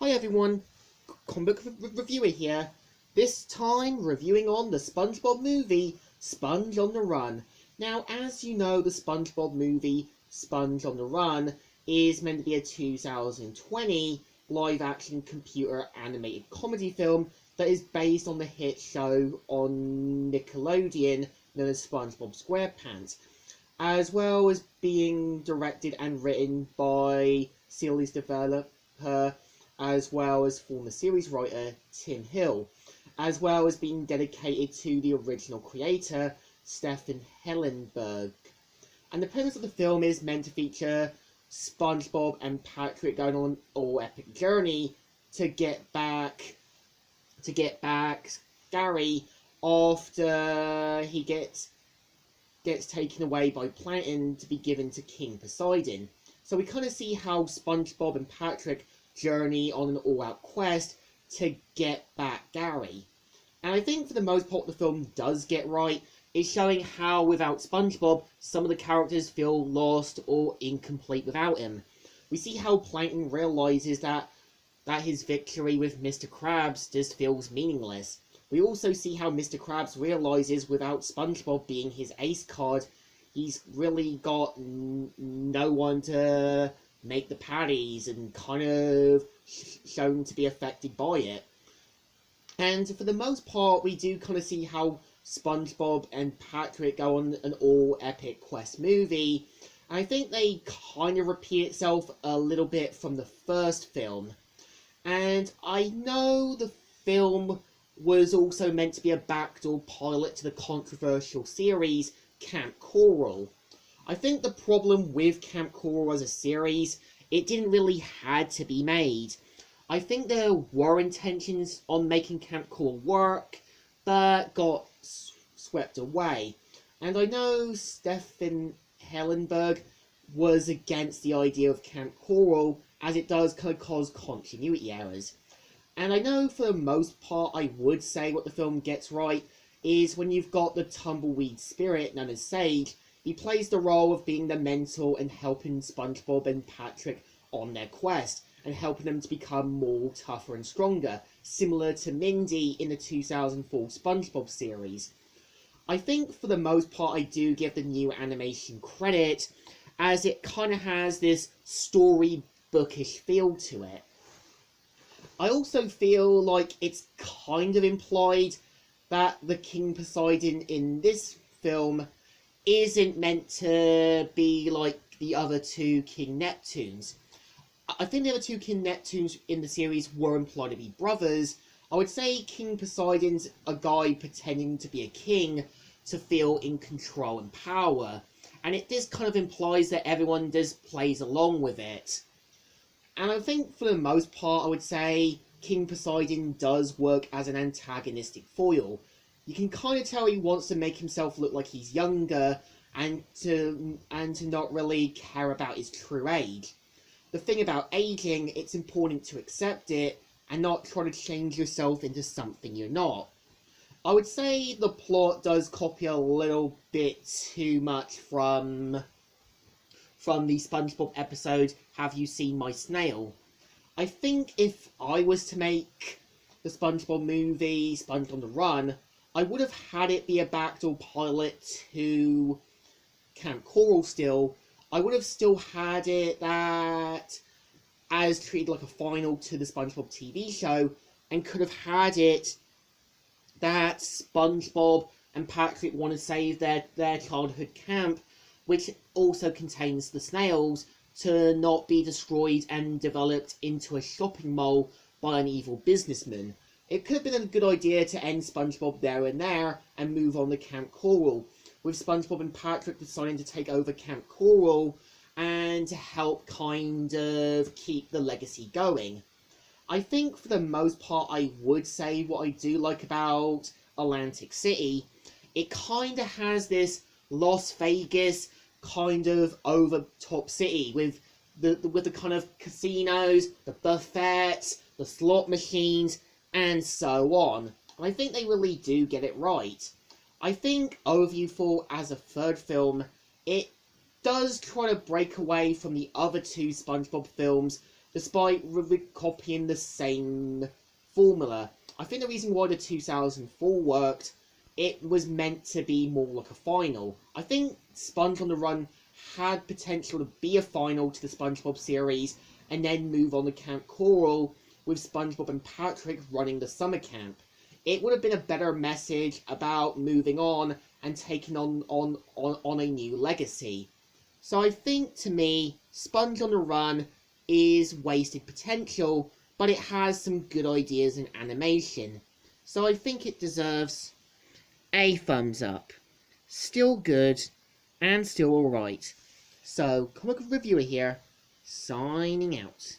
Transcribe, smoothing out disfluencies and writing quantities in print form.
Hi everyone, comic book reviewer here. This time reviewing on the Spongebob movie, Sponge on the Run. Now, as you know, the Spongebob movie, Sponge on the Run, is meant to be a 2020 live-action computer animated comedy film that is based on the hit show on Nickelodeon known as SpongeBob SquarePants, as well as being directed and written by series developer as well as former series writer Tim Hill, as well as being dedicated to the original creator Stephen Hillenburg. And the premise of the film is meant to feature SpongeBob and Patrick going on an all-epic journey to get back Gary after he gets taken away by Plankton to be given to King Poseidon. So we kind of see how SpongeBob and Patrick journey on an all-out quest to get back Gary. And I think for the most part the film does get right. It's showing how without SpongeBob, some of the characters feel lost or incomplete without him. We see how Plankton realizes that his victory with Mr. Krabs just feels meaningless. We also see how Mr. Krabs realizes without SpongeBob being his ace card, he's really got no one to make the patties and kind of shown to be affected by it. And for the most part, we do kind of see how SpongeBob and Patrick go on an all-epic quest movie. And I think they kind of repeat itself a little bit from the first film. And I know the film was also meant to be a backdoor pilot to the controversial series Camp Coral. I think the problem with Camp Coral as a series, it didn't really had to be made. I think there were intentions on making Camp Coral work, but got swept away. And I know Stephen Hillenburg was against the idea of Camp Coral, as it does kind of cause continuity errors. And I know for the most part I would say what the film gets right is when you've got the tumbleweed spirit known as Sage. He plays the role of being the mentor and helping SpongeBob and Patrick on their quest, and helping them to become more tougher and stronger, similar to Mindy in the 2004 SpongeBob series. I think for the most part I do give the new animation credit, as it kind of has this storybookish feel to it. I also feel like it's kind of implied that the King Poseidon in this film isn't meant to be like the other two King Neptunes. I think the other two King Neptunes in the series were implied to be brothers. I would say King Poseidon's a guy pretending to be a king to feel in control and power. And this kind of implies that everyone just plays along with it. And I think for the most part I would say King Poseidon does work as an antagonistic foil. You can kind of tell he wants to make himself look like he's younger and to not really care about his true age. The thing about aging, it's important to accept it and not try to change yourself into something you're not. I would say the plot does copy a little bit too much from the SpongeBob episode, Have You Seen My Snail? I think if I was to make the SpongeBob movie, Sponge on the Run, I would have had it be a backdoor pilot to Camp Coral still. I would have still had it that as treated like a final to the SpongeBob TV show, and could have had it that SpongeBob and Patrick want to save their childhood camp, which also contains the snails, to not be destroyed and developed into a shopping mall by an evil businessman. It could have been a good idea to end SpongeBob there and move on to Camp Coral, with SpongeBob and Patrick deciding to take over Camp Coral and to help kind of keep the legacy going. I think for the most part I would say what I do like about Atlantic City. It kind of has this Las Vegas kind of over-top city with the kind of casinos, the buffets, the slot machines, and so on. And I think they really do get it right. I think Overview 4 as a third film, it does try to break away from the other two SpongeBob films despite copying the same formula. I think the reason why the 2004 worked, it was meant to be more like a final. I think Sponge on the Run had potential to be a final to the SpongeBob series, and then move on to Camp Coral with SpongeBob and Patrick running the summer camp. It would have been a better message about moving on and taking on a new legacy. So I think, to me, Sponge on the Run is wasted potential, but it has some good ideas in animation. So I think it deserves a thumbs up. Still good, and still alright. So, Comic Reviewer here, signing out.